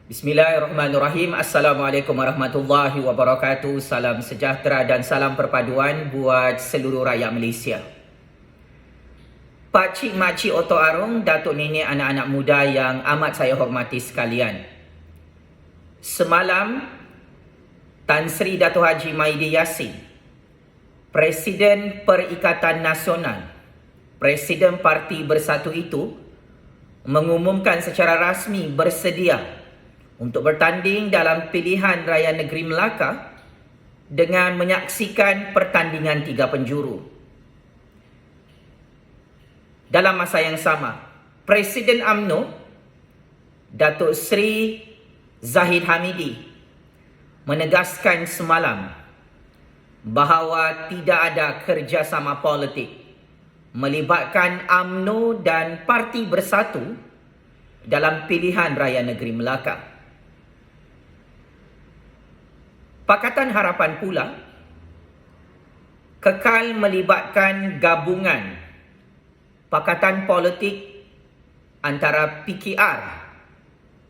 Bismillahirrahmanirrahim. Assalamualaikum warahmatullahi wabarakatuh. Salam sejahtera dan salam perpaduan buat seluruh rakyat Malaysia. Pak Cik Makcik Oto Arong, Datuk Nenek, anak-anak muda yang amat saya hormati sekalian. Semalam, Tan Sri Dato' Haji Maidi Yassin, Presiden Perikatan Nasional, Presiden Parti Bersatu itu mengumumkan secara rasmi bersedia untuk bertanding dalam pilihan raya negeri Melaka dengan menyaksikan pertandingan 3 penjuru. Dalam masa yang sama, Presiden UMNO, Datuk Seri Zahid Hamidi, menegaskan semalam bahawa tidak ada kerjasama politik melibatkan UMNO dan Parti Bersatu dalam pilihan raya negeri Melaka. Pakatan Harapan pula kekal melibatkan gabungan pakatan politik antara PKR,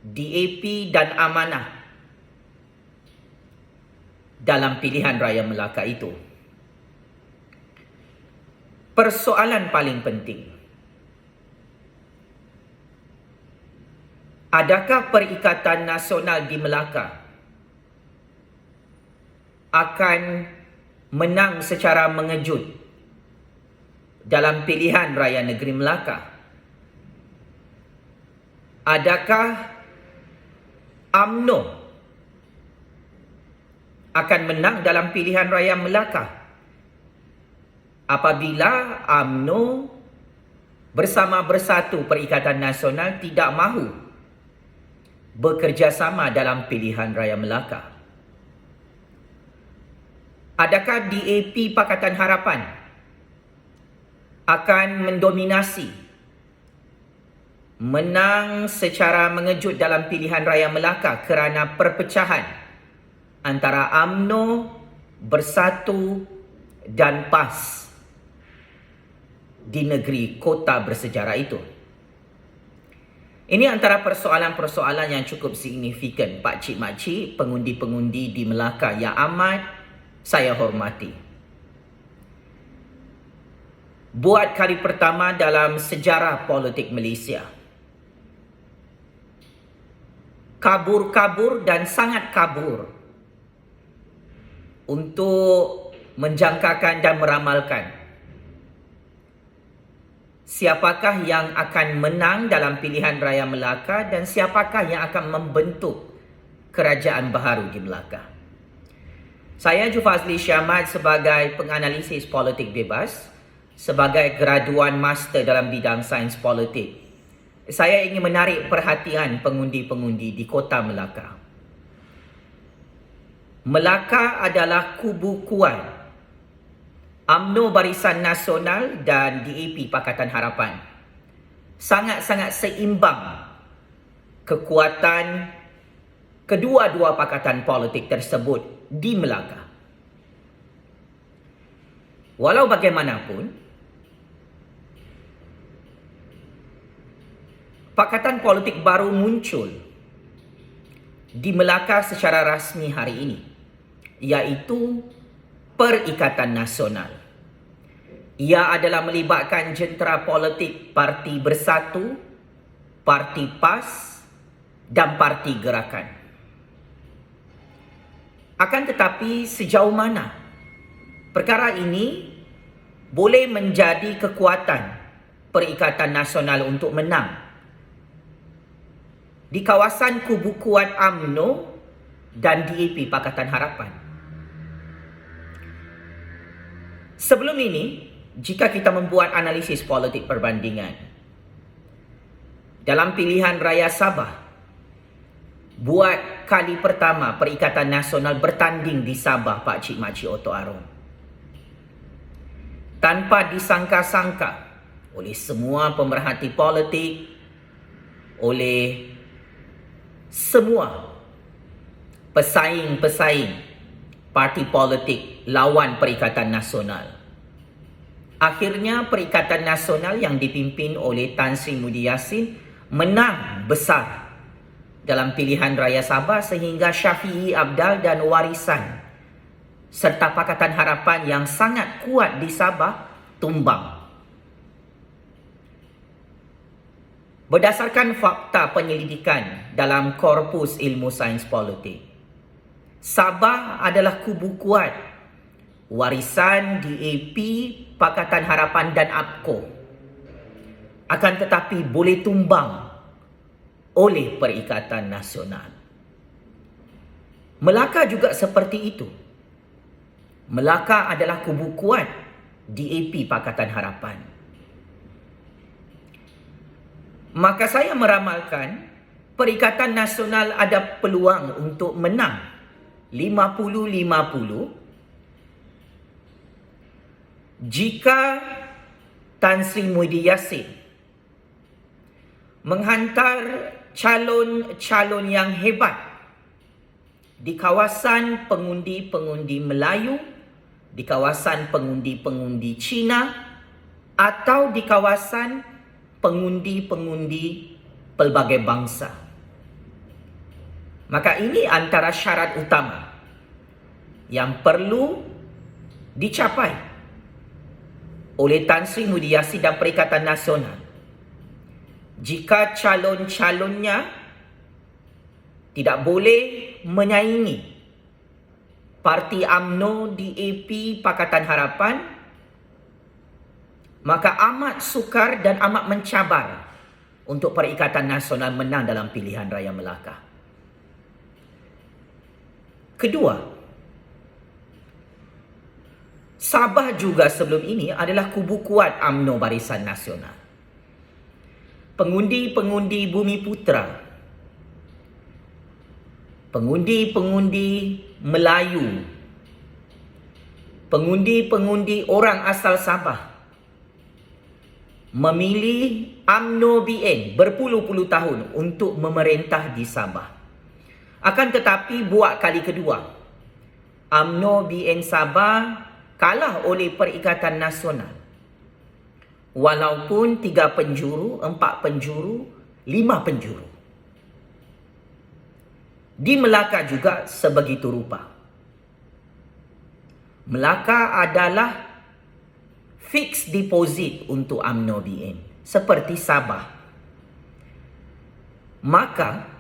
DAP dan Amanah dalam pilihan raya Melaka itu. Persoalan paling penting, adakah Perikatan Nasional di Melaka akan menang secara mengejut dalam pilihan raya negeri Melaka? Adakah UMNO akan menang dalam pilihan raya Melaka apabila UMNO bersama Bersatu Perikatan Nasional tidak mahu bekerjasama dalam pilihan raya Melaka? Adakah DAP Pakatan Harapan akan mendominasi, menang secara mengejut dalam pilihan raya Melaka kerana perpecahan antara UMNO, Bersatu dan PAS di negeri kota bersejarah itu? Ini antara persoalan-persoalan yang cukup signifikan, Pak Cik Makcik, pengundi-pengundi di Melaka yang amat saya hormati. Buat kali pertama dalam sejarah politik Malaysia, kabur-kabur dan sangat kabur untuk menjangkakan dan meramalkan siapakah yang akan menang dalam pilihan raya Melaka dan siapakah yang akan membentuk kerajaan baharu di Melaka. Saya Jufazli Syahmat sebagai penganalisis politik bebas, sebagai graduan master dalam bidang sains politik. Saya ingin menarik perhatian pengundi-pengundi di kota Melaka. Melaka adalah kubu kuat UMNO Barisan Nasional dan DAP Pakatan Harapan. Sangat-sangat seimbang kekuatan kedua-dua pakatan politik tersebut di Melaka. Walau bagaimanapun, pakatan politik baru muncul di Melaka secara rasmi hari ini, iaitu Perikatan Nasional. Ia adalah melibatkan jentera politik Parti Bersatu, Parti PAS dan Parti Gerakan. Akan tetapi sejauh mana perkara ini boleh menjadi kekuatan Perikatan Nasional untuk menang di kawasan kubu kuat UMNO dan DAP Pakatan Harapan? Sebelum ini, jika kita membuat analisis politik perbandingan dalam pilihan raya Sabah, buat kali pertama Perikatan Nasional bertanding di Sabah, Pak Cik Makcik Oto Arong, tanpa disangka-sangka oleh semua pemerhati politik, oleh semua pesaing-pesaing parti politik lawan Perikatan Nasional. Akhirnya Perikatan Nasional yang dipimpin oleh Tan Sri Muhyiddin Yassin menang besar dalam pilihan raya Sabah sehingga Syafiee Apdal dan warisan serta Pakatan Harapan yang sangat kuat di Sabah tumbang. Berdasarkan fakta penyelidikan dalam Korpus Ilmu Sains Politik, Sabah adalah kubu kuat warisan DAP, Pakatan Harapan dan APKO. Akan tetapi boleh tumbang oleh Perikatan Nasional. Melaka juga seperti itu. Melaka adalah kubu kuat DAP, Pakatan Harapan. Maka saya meramalkan Perikatan Nasional ada peluang untuk menang 50-50 jika Tan Sri Muhyiddin Yassin menghantar calon-calon yang hebat di kawasan pengundi-pengundi Melayu, di kawasan pengundi-pengundi Cina, atau di kawasan pengundi-pengundi pelbagai bangsa. Maka ini antara syarat utama yang perlu dicapai oleh Tan Sri Muhyiddin Yassin dan Perikatan Nasional. Jika calon-calonnya tidak boleh menyaingi Parti UMNO, DAP, Pakatan Harapan, maka amat sukar dan amat mencabar untuk Perikatan Nasional menang dalam pilihan raya Melaka. Kedua, Sabah juga sebelum ini adalah kubu kuat UMNO Barisan Nasional. Pengundi-pengundi Bumi Putra, pengundi-pengundi Melayu, pengundi-pengundi orang asal Sabah memilih UMNO BN berpuluh-puluh tahun untuk memerintah di Sabah. Akan tetapi buat kali kedua, UMNO BN Sabah kalah oleh Perikatan Nasional. Walaupun 3 penjuru, 4 penjuru, 5 penjuru. Di Melaka juga sebegitu rupa. Melaka adalah fixed deposit untuk UMNO BN seperti Sabah. Maka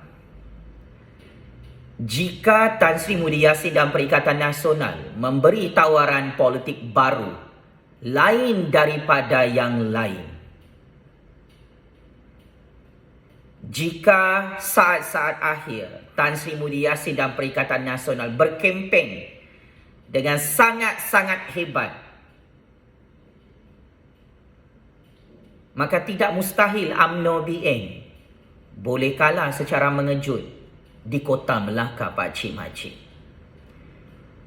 jika Tan Sri Muhyiddin Yassin dan Perikatan Nasional memberi tawaran politik baru lain daripada yang lain, jika saat-saat akhir Tan Sri Muhyiddin Yassin dan Perikatan Nasional berkempen dengan sangat-sangat hebat, maka tidak mustahil UMNO BN boleh kalah secara mengejut di kota Melaka, Pakcik Makcik.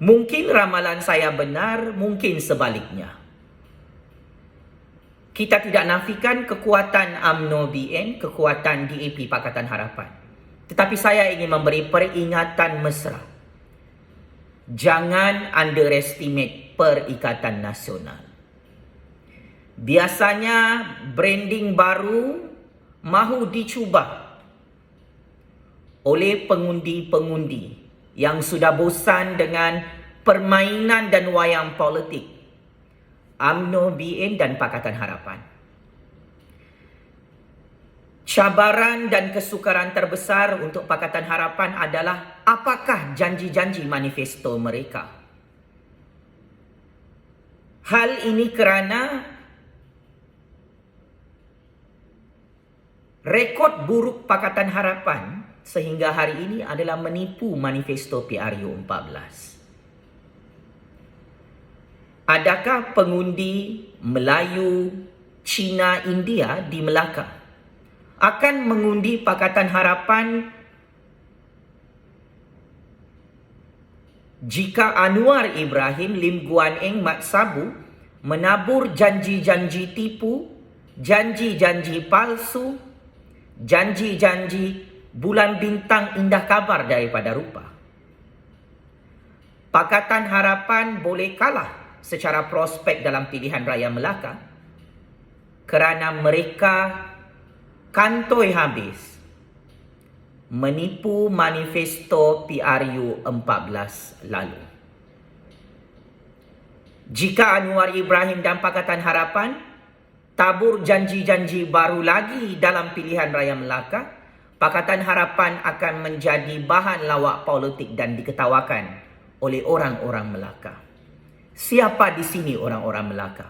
Mungkin ramalan saya benar, mungkin sebaliknya. Kita tidak nafikan kekuatan UMNO BN, kekuatan DAP Pakatan Harapan. Tetapi saya ingin memberi peringatan mesra. Jangan underestimate Perikatan Nasional. Biasanya branding baru mahu dicuba oleh pengundi-pengundi yang sudah bosan dengan permainan dan wayang politik UMNO BN dan Pakatan Harapan. Cabaran dan kesukaran terbesar untuk Pakatan Harapan adalah apakah janji-janji manifesto mereka. Hal ini kerana rekod buruk Pakatan Harapan sehingga hari ini adalah menipu manifesto PRU 14. Adakah pengundi Melayu, Cina, India di Melaka akan mengundi Pakatan Harapan jika Anwar Ibrahim, Lim Guan Eng, Mat Sabu menabur janji-janji tipu, janji-janji palsu, janji-janji bulan bintang indah kabar daripada rupa? Pakatan Harapan boleh kalah secara prospek dalam pilihan raya Melaka kerana mereka kantoi habis menipu manifesto PRU 14 lalu. Jika Anwar Ibrahim dan Pakatan Harapan tabur janji-janji baru lagi dalam pilihan raya Melaka, Pakatan Harapan akan menjadi bahan lawak politik dan diketawakan oleh orang-orang Melaka. Siapa di sini orang-orang Melaka?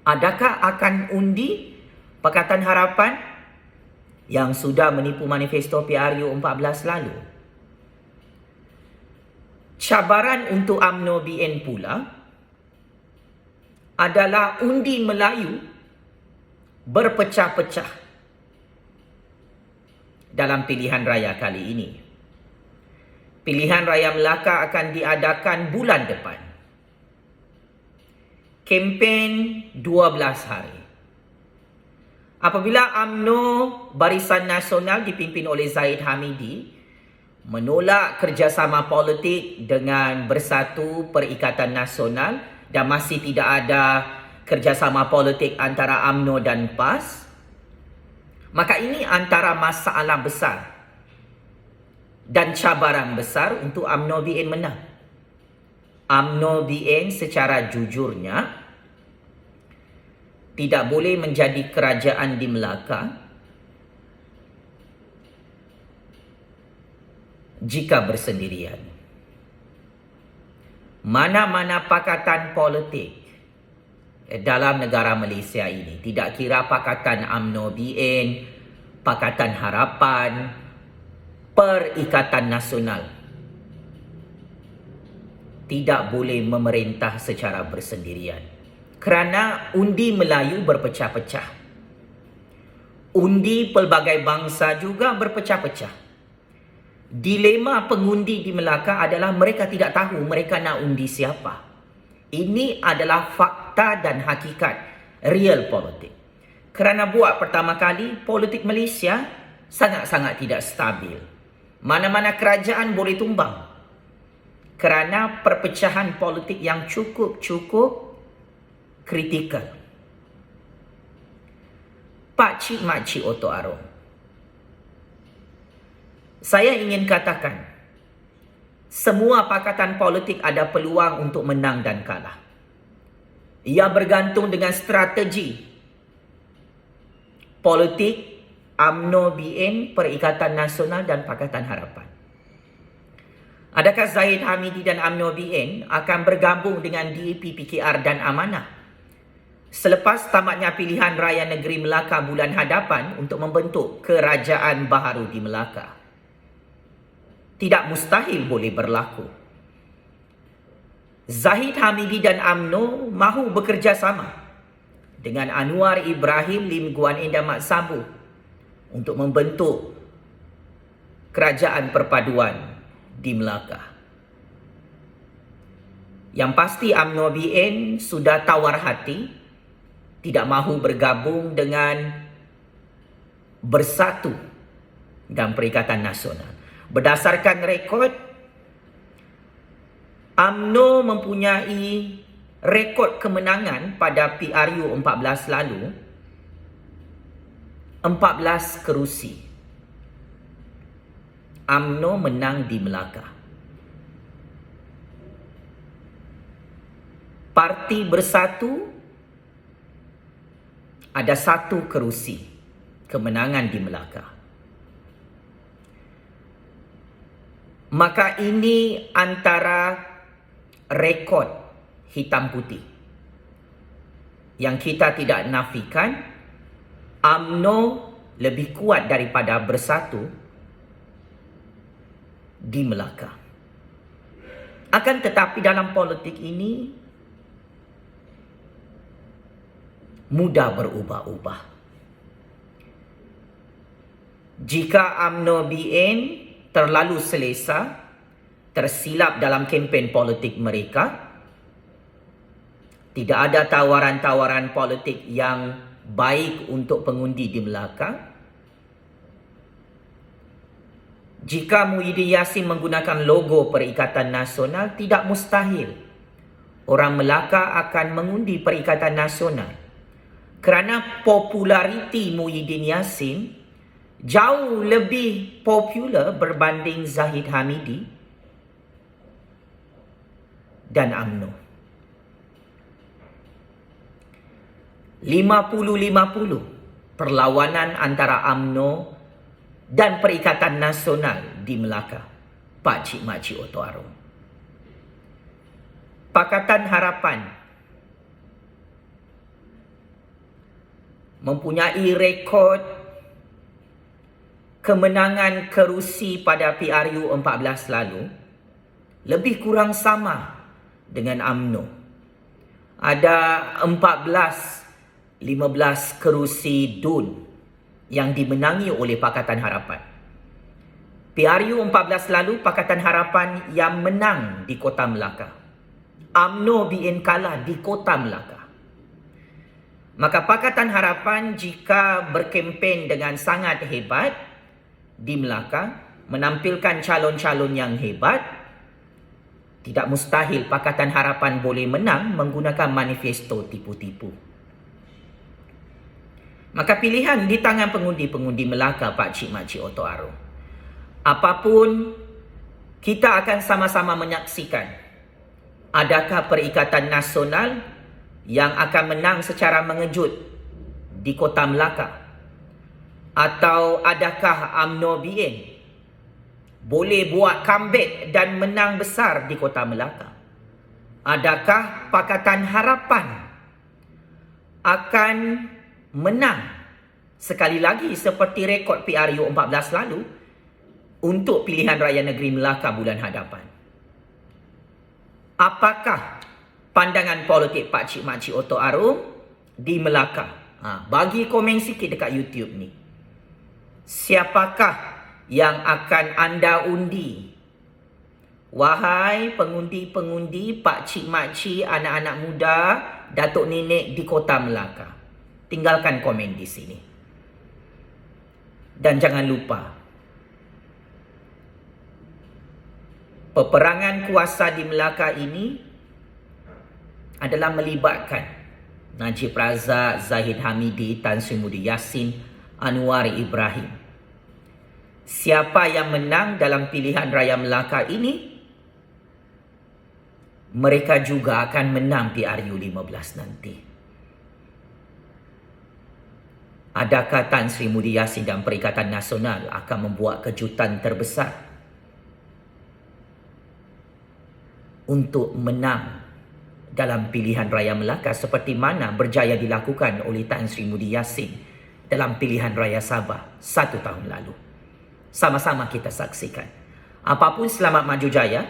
Adakah akan undi Pakatan Harapan yang sudah menipu manifesto PRU 14 lalu? Cabaran untuk UMNO BN pula adalah undi Melayu berpecah-pecah dalam pilihan raya kali ini. Pilihan raya Melaka akan diadakan bulan depan. Kempen 12 hari. Apabila UMNO Barisan Nasional dipimpin oleh Zahid Hamidi menolak kerjasama politik dengan Bersatu Perikatan Nasional dan masih tidak ada kerjasama politik antara UMNO dan PAS, maka ini antara masalah besar dan cabaran besar untuk UMNO BN menang. UMNO BN secara jujurnya tidak boleh menjadi kerajaan di Melaka jika bersendirian. Mana-mana pakatan politik dalam negara Malaysia ini, tidak kira pakatan UMNO BN, Pakatan Harapan, Perikatan Nasional, tidak boleh memerintah secara bersendirian. Kerana undi Melayu berpecah-pecah. Undi pelbagai bangsa juga berpecah-pecah. Dilema pengundi di Melaka adalah mereka tidak tahu mereka nak undi siapa. Ini adalah fakta dan hakikat real politik. Kerana buat pertama kali, politik Malaysia sangat-sangat tidak stabil. Mana-mana kerajaan boleh tumbang. Kerana perpecahan politik yang cukup kritikal. Pakcik makcik Oto Arong, saya ingin katakan, semua pakatan politik ada peluang untuk menang dan kalah. Ia bergantung dengan strategi politik UMNO BN, Perikatan Nasional dan Pakatan Harapan. Adakah Zahid Hamidi dan UMNO BN akan bergabung dengan DAP, PKR dan Amanah selepas tamatnya pilihan raya negeri Melaka bulan hadapan untuk membentuk kerajaan baharu di Melaka? Tidak mustahil boleh berlaku. Zahid Hamidi dan UMNO mahu bekerjasama dengan Anwar Ibrahim, Lim Guan Eng dan Mat Sabu untuk membentuk kerajaan perpaduan di Melaka. Yang pasti UMNO BN sudah tawar hati, tidak mahu bergabung dengan Bersatu dan Perikatan Nasional. Berdasarkan rekod, UMNO mempunyai rekod kemenangan pada PRU 14 lalu, 14 kerusi. UMNO menang di Melaka. Parti Bersatu ada 1 kerusi kemenangan di Melaka. Maka ini antara rekod hitam putih yang kita tidak nafikan. UMNO lebih kuat daripada Bersatu di Melaka. Akan tetapi dalam politik ini mudah berubah-ubah. Jika UMNO BN terlalu selesa, tersilap dalam kempen politik mereka, tidak ada tawaran-tawaran politik yang baik untuk pengundi di Melaka. Jika Muhyiddin Yassin menggunakan logo Perikatan Nasional, tidak mustahil orang Melaka akan mengundi Perikatan Nasional. Kerana populariti Muhyiddin Yassin jauh lebih popular berbanding Zahid Hamidi dan UMNO. 50-50 perlawanan antara UMNO dan Perikatan Nasional di Melaka, Pak Cik Makcik Oto Arum. Pakatan Harapan mempunyai rekod kemenangan kerusi pada PRU 14 lalu lebih kurang sama dengan UMNO. Ada 15 kerusi DUN yang dimenangi oleh Pakatan Harapan. PRU 14 lalu Pakatan Harapan yang menang di Kota Melaka. UMNO BN kalah di Kota Melaka. Maka Pakatan Harapan jika berkempen dengan sangat hebat di Melaka, menampilkan calon-calon yang hebat, tidak mustahil Pakatan Harapan boleh menang menggunakan manifesto tipu-tipu. Maka pilihan di tangan pengundi-pengundi Melaka, Pak Cik Makcik Oto Arum. Apapun, kita akan sama-sama menyaksikan adakah Perikatan Nasional yang akan menang secara mengejut di Kota Melaka, atau adakah UMNO BN boleh buat comeback dan menang besar di Kota Melaka. Adakah Pakatan Harapan akan menang sekali lagi seperti rekod PRU 14 lalu untuk pilihan raya negeri Melaka bulan hadapan. Apakah pandangan politik Pak Cik Makcik Oto Arum di Melaka? Bagi komen sikit dekat YouTube ni. Siapakah yang akan anda undi? Wahai pengundi-pengundi, Pak Cik Makcik, anak-anak muda, datuk nenek di Kota Melaka. Tinggalkan komen di sini. Dan jangan lupa, peperangan kuasa di Melaka ini adalah melibatkan Najib Razak, Zahid Hamidi, Tan Sri Muda Yassin, Anwar Ibrahim. Siapa yang menang dalam pilihan raya Melaka ini, mereka juga akan menang PRU 15 nanti. Adakah Tan Sri Muda Yassin dan Perikatan Nasional akan membuat kejutan terbesar untuk menang dalam pilihan raya Melaka seperti mana berjaya dilakukan oleh Tan Sri Muda Yassin dalam pilihan raya Sabah 1 tahun lalu? Sama-sama kita saksikan. Apapun, selamat maju jaya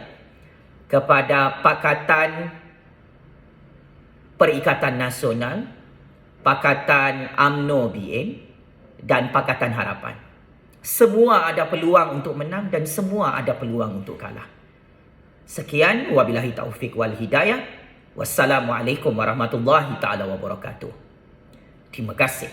kepada Pakatan Perikatan Nasional, Pakatan UMNO BN dan Pakatan Harapan. Semua ada peluang untuk menang dan semua ada peluang untuk kalah. Sekian, wabillahi taufik wal hidayah. Wassalamualaikum warahmatullahi taala wabarakatuh. Terima kasih.